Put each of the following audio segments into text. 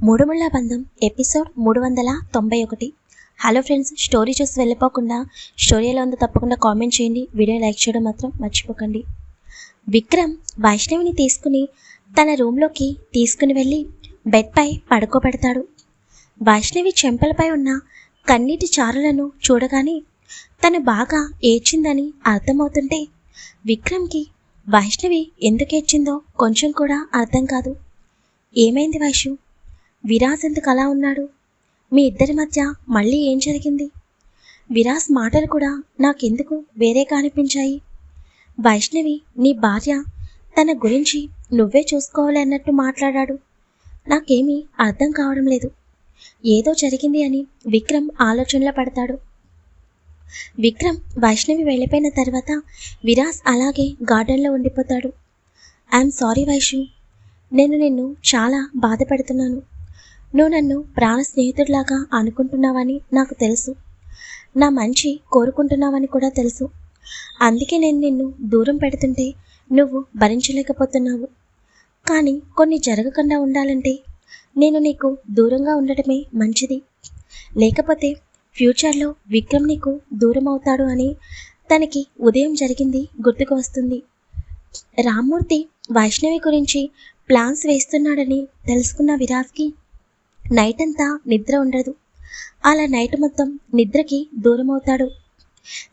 మూడుముళ్ళ బంధం episode 391. Hello friends, story చూసి వెళ్ళిపోకుండా స్టోరీ ఎలా ఉందో తప్పకుండా కామెంట్ చేయండి. వీడియో లైక్ చేయడం మాత్రం మర్చిపోకండి. విక్రమ్ వైష్ణవిని తీసుకుని తన రూమ్లోకి తీసుకుని వెళ్ళి బెడ్పై పడుకోబెడతాడు. వైష్ణవి చెంపలపై ఉన్న కన్నీటి చారులను చూడగానే తను బాగా ఏడ్చిందని అర్థమవుతుంటే విక్రమ్కి వైష్ణవి ఎందుకు ఏడ్చిందో కొంచెం కూడా అర్థం కాదు. ఏమైంది వైషు? విరాజ్ ఎందుకు అలా ఉన్నాడు? మీ ఇద్దరి మధ్య మళ్ళీ ఏం జరిగింది? విరాజ్ మాటలు కూడా నాకెందుకు వేరేగా అనిపించాయి. వైష్ణవి నీ భార్య, తన గురించి నువ్వే చూసుకోవాలి అన్నట్టు మాట్లాడాడు. నాకేమీ అర్థం కావడం లేదు. ఏదో జరిగింది అని విక్రమ్ ఆలోచనలో పడతాడు. విక్రమ్ వైష్ణవి వెళ్ళిపోయిన తర్వాత విరాజ్ అలాగే గార్డెన్లో ఉండిపోతాడు. ఐఎమ్ సారీ వైషు, నేను నిన్ను చాలా బాధ పెడుతున్నాను. నువ్వు నన్ను ప్రాణ స్నేహితుడిలాగా అనుకుంటున్నావని నాకు తెలుసు. నా మంచి కోరుకుంటున్నావని కూడా తెలుసు. అందుకే నేను నిన్ను దూరం పెడుతుంటే నువ్వు భరించలేకపోతున్నావు. కానీ కొన్ని జరగకుండా ఉండాలంటే నేను నీకు దూరంగా ఉండటమే మంచిది. లేకపోతే ఫ్యూచర్లో విక్రమ్ నీకు దూరం అవుతాడు అని తనకి ఉదయం జరిగింది గుర్తుకు వస్తుంది. రామ్మూర్తి వైష్ణవి గురించి ప్లాన్స్ వేస్తున్నాడని తెలుసుకున్న విరాజ్కి నైట్ అంతా నిద్ర ఉండదు. అలా నైట్ మొత్తం నిద్రకి దూరం అవుతాడు.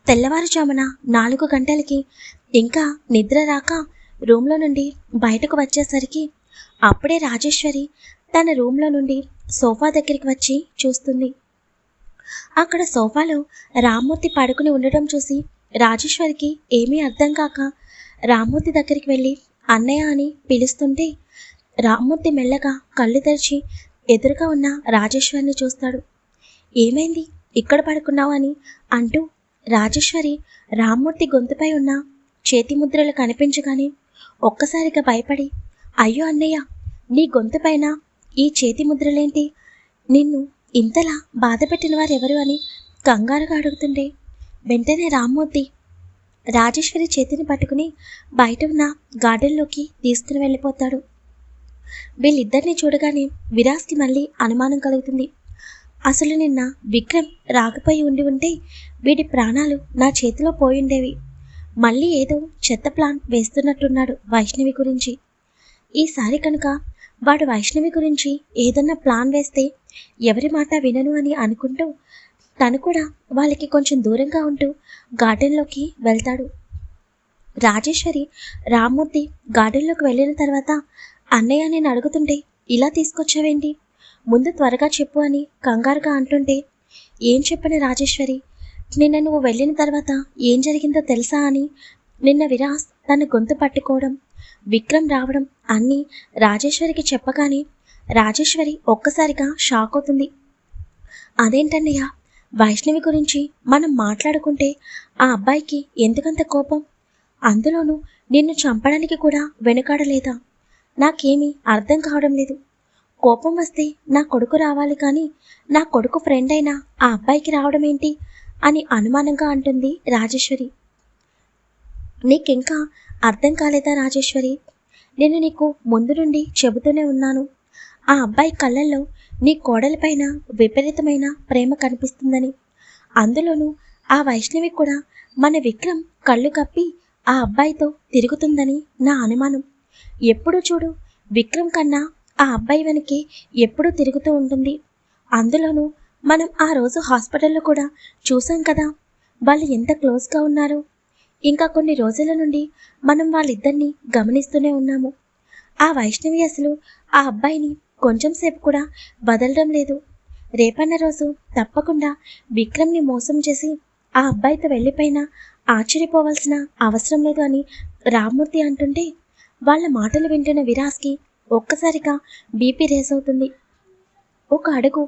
తెల్లవారుజామున 4 గంటలకి ఇంకా నిద్ర రాక రూమ్లో నుండి బయటకు వచ్చేసరికి అప్పుడే రాజేశ్వరి తన రూమ్లో నుండి సోఫా దగ్గరికి వచ్చి చూస్తుంది. అక్కడ సోఫాలో రామ్మూర్తి పడుకుని ఉండటం చూసి రాజేశ్వరికి ఏమీ అర్థం కాక రామ్మూర్తి దగ్గరికి వెళ్ళి అన్నయ్య అని పిలుస్తుంటే రామ్మూర్తి మెల్లగా కళ్ళు తెరిచి ఎదురుగా ఉన్న రాజేశ్వరిని చూస్తాడు. ఏమైంది, ఇక్కడ పడుకున్నావు అని అంటూ రాజేశ్వరి రామ్మూర్తి గొంతుపై ఉన్న చేతి ముద్రలు కనిపించగానే ఒక్కసారిగా భయపడి, అయ్యో అన్నయ్య, నీ గొంతుపైన ఈ చేతి ముద్రలేంటి? నిన్ను ఇంతలా బాధ పెట్టిన వారు ఎవరు అని కంగారుగా అడుగుతుండే వెంటనే రామ్మూర్తి రాజేశ్వరి చేతిని పట్టుకుని బయట ఉన్న గార్డెన్లోకి తీసుకుని వెళ్ళిపోతాడు. వీళ్ళిద్దరిని చూడగానే విరాజ్కి మళ్ళీ అనుమానం కలుగుతుంది. అసలు నిన్న విక్రమ్ రాకపోయి ఉంటే వీడి ప్రాణాలు నా చేతిలో పోయిండేవి. మళ్ళీ ఏదో చెత్త ప్లాన్ వేస్తున్నట్టున్నాడు వైష్ణవి గురించి. ఈసారి కనుక వాడు వైష్ణవి గురించి ఏదన్నా ప్లాన్ వేస్తే ఎవరి మాట వినను అని అనుకుంటూ తను కూడా వాళ్ళకి కొంచెం దూరంగా ఉంటూ గార్డెన్లోకి వెళ్తాడు. రాజేశ్వరి రామ్మూర్తి గార్డెన్లోకి వెళ్ళిన తర్వాత అన్నయ్య నేను అడుగుతుంటే ఇలా తీసుకొచ్చావేంటి? ముందు త్వరగా చెప్పు అని కంగారుగా అంటుంటే ఏం చెప్పని రాజేశ్వరి, నిన్న నువ్వు వెళ్ళిన తర్వాత ఏం జరిగిందో తెలుసా అని నిన్న విరాజ్ తన గొంతు పట్టుకోవడం, విక్రమ్ రావడం అన్నీ రాజేశ్వరికి చెప్పగానే రాజేశ్వరి ఒక్కసారిగా షాక్ అవుతుంది. అదేంటన్నయ్య, వైష్ణవి గురించి మనం మాట్లాడుకుంటే ఆ అబ్బాయికి ఎందుకంత కోపం? అందులోనూ నిన్ను చంపడానికి కూడా వెనుకాడలేదా? నాకేమీ అర్థం కావడం లేదు. కోపం వస్తే నా కొడుకు రావాలి కానీ నా కొడుకు ఫ్రెండ్ అయినా ఆ అబ్బాయికి రావడం ఏంటి అని అనుమానంగా అంటుంది రాజేశ్వరి. నీకింకా అర్థం కాలేదా రాజేశ్వరి? నేను నీకు ముందు నుండి చెబుతూనే ఉన్నాను, ఆ అబ్బాయి కళ్ళల్లో నీ కోడలిపైన విపరీతమైన ప్రేమ కనిపిస్తుందని. అందులోనూ ఆ వైష్ణవి కూడా మన విక్రమ్ కళ్ళు కప్పి ఆ అబ్బాయితో తిరుగుతుందని నా అనుమానం. ఎప్పుడు చూడు విక్రమ్ కన్నా ఆ అబ్బాయి వెనకే ఎప్పుడూ తిరుగుతూ ఉంటుంది. అందులోనూ మనం ఆ రోజు హాస్పిటల్లో కూడా చూసాం కదా వాళ్ళు ఎంత క్లోజ్గా ఉన్నారో. ఇంకా కొన్ని రోజుల నుండి మనం వాళ్ళిద్దరినీ గమనిస్తూనే ఉన్నాము. ఆ వైష్ణవి అసలు ఆ అబ్బాయిని కొంచెం సేపు కూడా వదలడం లేదు. రేపన్న రోజు తప్పకుండా విక్రమ్ని మోసం చేసి ఆ అబ్బాయితో వెళ్ళిపోయినా ఆశ్చర్యపోవాల్సిన అవసరం లేదు అని రామ్మూర్తి అంటుంటే వాళ్ళ మాటలు వింటున్న విరాజ్కి ఒక్కసారిగా బీపీ రేస్ అవుతుంది. ఒక అడుగు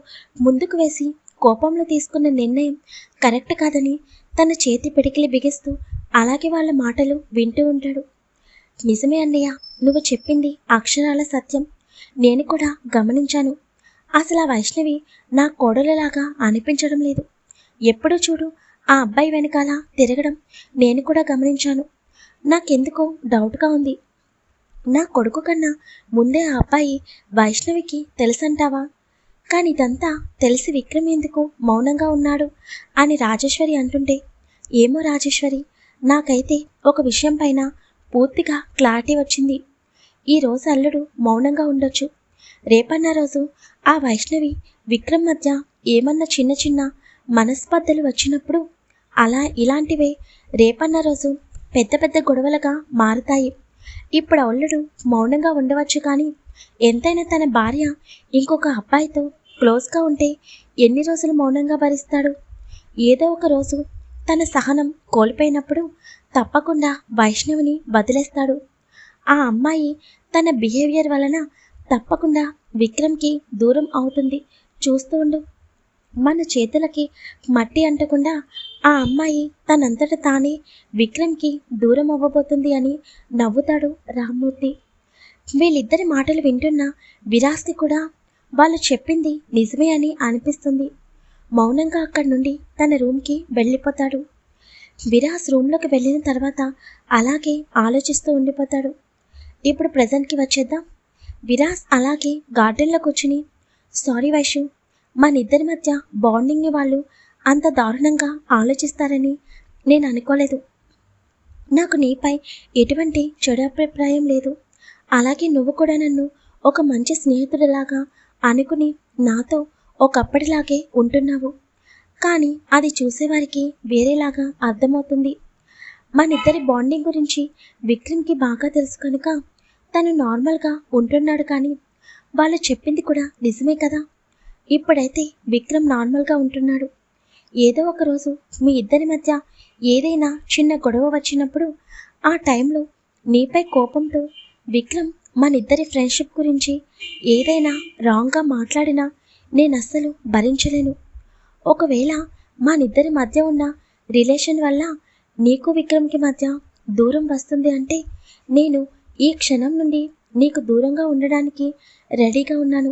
ముందుకు వేసి కోపంలో తీసుకున్న నిర్ణయం కరెక్ట్ కాదని తన చేతి పిడికిలి బిగిస్తూ అలాగే వాళ్ళ మాటలు వింటూ ఉంటాడు. నిజమే అన్నయ్య, నువ్వు చెప్పింది అక్షరాల సత్యం. నేను కూడా గమనించాను. అసలు ఆ వైష్ణవి నా కోడలలాగా అనిపించడం లేదు. ఎప్పుడు చూడు ఆ అబ్బాయి వెనకాల తిరగడం నేను కూడా గమనించాను. నాకెందుకో డౌట్గా ఉంది. నా కొడుకు కన్నా ముందే ఆ అబ్బాయి వైష్ణవికి తెలుసంటావా? కానీ ఇదంతా తెలిసి విక్రమ్ ఎందుకు మౌనంగా ఉన్నాడు అని రాజేశ్వరి అంటుంటే, ఏమో రాజేశ్వరి, నాకైతే ఒక విషయం పైన పూర్తిగా క్లారిటీ వచ్చింది. ఈరోజు అల్లుడు మౌనంగా ఉండొచ్చు, రేపన్న రోజు ఆ వైష్ణవి విక్రమ్ మధ్య ఏమన్నా చిన్న చిన్న మనస్పర్ధలు వచ్చినప్పుడు ఇలాంటివే రేపన్న రోజు పెద్ద పెద్ద గొడవలుగా మారుతాయి. ఇప్పుడు అల్లుడు మౌనంగా ఉండవచ్చు, కానీ ఎంతైనా తన భార్య ఇంకొక అబ్బాయితో క్లోజ్గా ఉంటే ఎన్ని రోజులు మౌనంగా భరిస్తాడు? ఏదో ఒక రోజు తన సహనం కోల్పోయినప్పుడు తప్పకుండా వైష్ణవిని వదిలేస్తాడు. ఆ అమ్మాయి తన బిహేవియర్ వలన తప్పకుండా విక్రమ్కి దూరం అవుతుంది. చూస్తూ ఉండు, మన చేతులకి మట్టి అంటకుండా ఆ అమ్మాయి తనంతట తానే విక్రమ్కి దూరం అవ్వబోతుంది అని నవ్వుతాడు రామ్మూర్తి. వీళ్ళిద్దరి మాటలు వింటున్న విరాస్కి కూడా వాళ్ళు చెప్పింది నిజమే అని అనిపిస్తుంది. మౌనంగా అక్కడి నుండి తన రూమ్కి వెళ్ళిపోతాడు. విరాస్ రూమ్లోకి వెళ్ళిన తర్వాత అలాగే ఆలోచిస్తూ ఉండిపోతాడు. ఇప్పుడు ప్రజెంట్కి వచ్చేద్దాం. విరాస్ అలాగే గార్డెన్లో కూర్చుని, సారీ వైషు, మనిద్దరి మధ్య బాండింగ్ని వాళ్ళు అంత దారుణంగా ఆలోచిస్తారని నేను అనుకోలేదు. నాకు నీపై ఎటువంటి చెడు అభిప్రాయం లేదు. అలాగే నువ్వు కూడా నన్ను ఒక మంచి స్నేహితుడిలాగా అనుకుని నాతో ఒకప్పటిలాగే ఉంటున్నావు. కానీ అది చూసేవారికి వేరేలాగా అర్థమవుతుంది. మనిద్దరి బాండింగ్ గురించి విక్రమ్కి బాగా తెలుసు కనుక తను నార్మల్గా ఉంటున్నాడు. కానీ వాళ్ళు చెప్పింది కూడా నిజమే కదా. ఇప్పుడైతే విక్రమ్ నార్మల్గా ఉంటున్నాడు. ఏదో ఒక రోజు మీ ఇద్దరి మధ్య ఏదైనా చిన్న గొడవ వచ్చినప్పుడు ఆ టైంలో నీపై కోపంతో విక్రమ్ మనిద్దరి ఫ్రెండ్షిప్ గురించి ఏదైనా రాంగ్గా మాట్లాడినా నేను అస్సలు భరించలేను. ఒకవేళ మనిద్దరి మధ్య ఉన్న రిలేషన్ వల్ల నీకు విక్రమ్కి మధ్య దూరం వస్తుంది అంటే నేను ఈ క్షణం నుండి నీకు దూరంగా ఉండడానికి రెడీగా ఉన్నాను.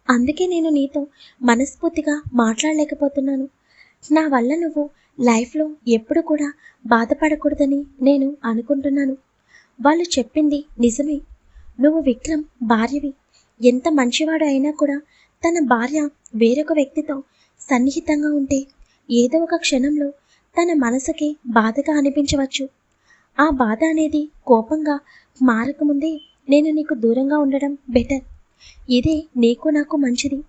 అందుకే నేను నీతో మనస్ఫూర్తిగా మాట్లాడలేకపోతున్నాను. నా వల్ల నువ్వు లైఫ్లో ఎప్పుడు కూడా బాధపడకూడదని నేను అనుకుంటున్నాను. వాళ్ళు చెప్పింది నిజమే. నువ్వు విక్రమ్ భార్యవి. ఎంత మంచివాడు అయినా కూడా తన భార్య వేరొక వ్యక్తితో సన్నిహితంగా ఉంటే ఏదో ఒక క్షణంలో తన మనసుకి బాధగా అనిపించవచ్చు. ఆ బాధ అనేది కోపంగా మారకముందే నేను నీకు దూరంగా ఉండడం బెటర్. ఇదే నీకు నాకు మంచిది.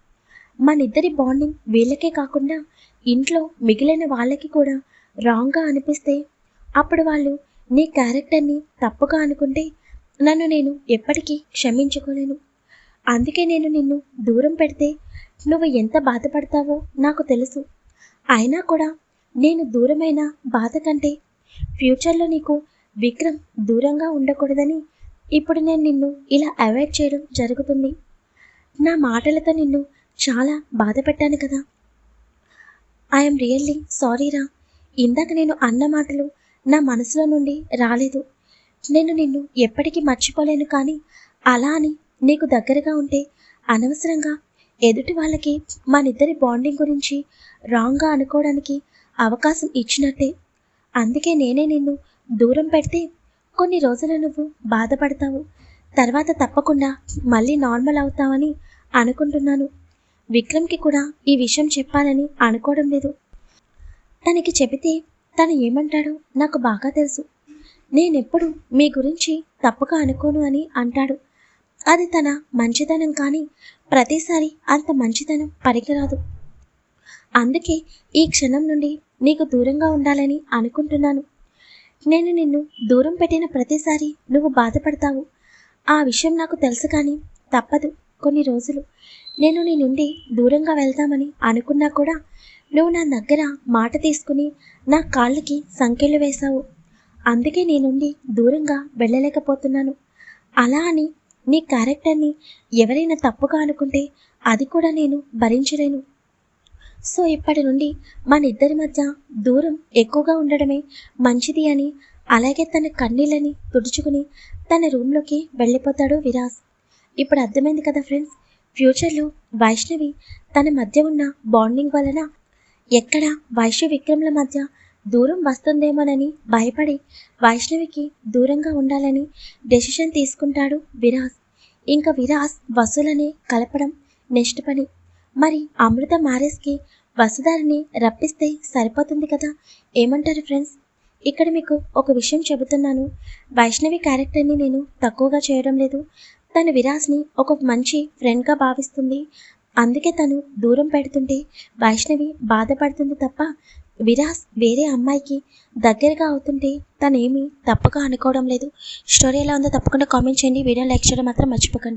మనిద్దరి బాండింగ్ వీళ్ళకే కాకుండా ఇంట్లో మిగిలిన వాళ్ళకి కూడా రాంగ్గా అనిపిస్తే అప్పుడు వాళ్ళు నీ క్యారెక్టర్ని తప్పుగా అనుకుంటే నన్ను నేను ఎప్పటికీ క్షమించుకోలేను. అందుకే నేను నిన్ను దూరం పెడితే నువ్వు ఎంత బాధపడతావో నాకు తెలుసు. అయినా కూడా నేను దూరమైన బాధ కంటే ఫ్యూచర్లో నీకు విక్రమ్ దూరంగా ఉండకూడదని ఇప్పుడు నేను నిన్ను ఇలా అవాయిడ్ చేయడం జరుగుతుంది. నా మాటలతో నిన్ను చాలా బాధ పెట్టాను కదా. ఐఎమ్ రియల్లీ సారీరా. ఇందాక నేను అన్న మాటలు నా మనసులో నుండి రాలేదు. నేను నిన్ను ఎప్పటికీ మర్చిపోలేను. కానీ అలా అని నీకు దగ్గరగా ఉంటే అనవసరంగా ఎదుటి వాళ్ళకి మనిద్దరి బాండింగ్ గురించి రాంగ్గా అనుకోవడానికి అవకాశం ఇచ్చినట్టే. అందుకే నేనే నిన్ను దూరం పెడితే కొన్ని రోజులు నువ్వు బాధపడతావు. తర్వాత తప్పకుండా మళ్ళీ నార్మల్ అవుతావని అనుకుంటున్నాను. విక్రమ్కి కూడా ఈ విషయం చెప్పాలని అనుకోవడం లేదు. తనకి చెబితే తను ఏమంటాడో నాకు బాగా తెలుసు. నేనెప్పుడు మీ గురించి తప్పుగా అనుకోను అని అంటాడు. అది తన మంచితనం, కానీ ప్రతిసారి అంత మంచితనం పనికిరాదు. అందుకే ఈ క్షణం నుండి నీకు దూరంగా ఉండాలని అనుకుంటున్నాను. నేను నిన్ను దూరం పెట్టిన ప్రతిసారి నువ్వు బాధపడతావు. ఆ విషయం నాకు తెలుసు, కానీ తప్పదు. కొన్ని రోజులు నేను నీ నుండి దూరంగా వెళ్తామని అనుకున్నా కూడా నువ్వు నా దగ్గర మాట తీసుకుని నా కాళ్ళకి సంకెళ్ళు వేశావు. అందుకే నీ నుండి దూరంగా వెళ్ళలేకపోతున్నాను. అలా అని నీ క్యారెక్టర్ని ఎవరైనా తప్పుగా అనుకుంటే అది కూడా నేను భరించలేను. సో ఇప్పటి నుండి మన ఇద్దరి మధ్య దూరం ఎక్కువగా ఉండడమే మంచిది అని, అలాగే తన కన్నీళ్ళని తుడుచుకుని తన రూమ్లోకి వెళ్ళిపోతాడు విరాస్. ఇప్పుడు అర్థమైంది కదా ఫ్రెండ్స్, ఫ్యూచర్లో వైష్ణవి తన మధ్య ఉన్న బాండింగ్ వలన ఎక్కడ వైష్ణవి విక్రమ్ల మధ్య దూరం వస్తుందేమోనని భయపడి వైష్ణవికి దూరంగా ఉండాలని డెసిషన్ తీసుకుంటాడు విరాజ్. ఇంకా విరాజ్ వసులని కలపడం నెక్స్ట్ పని. మరి అమృత మ్యారేజ్కి వసుధారిని రప్పిస్తే సరిపోతుంది కదా, ఏమంటారు ఫ్రెండ్స్? ఇక్కడ మీకు ఒక విషయం చెబుతున్నాను. వైష్ణవి క్యారెక్టర్ని నేను తక్కువగా చేయడం లేదు. తను విరాజ్ని ఒక మంచి ఫ్రెండ్గా భావిస్తుంది. అందుకే తను దూరం పెడుతుంటే వైష్ణవి బాధపడుతుంది తప్ప విరాజ్ వేరే అమ్మాయికి దగ్గరగా అవుతుంటే తనేమీ తప్పుగా అనుకోవడం లేదు. స్టోరీ ఎలా ఉందో తప్పకుండా కామెంట్ చేయండి. వీడియో లైక్ చేయడం మాత్రం మర్చిపోకండి.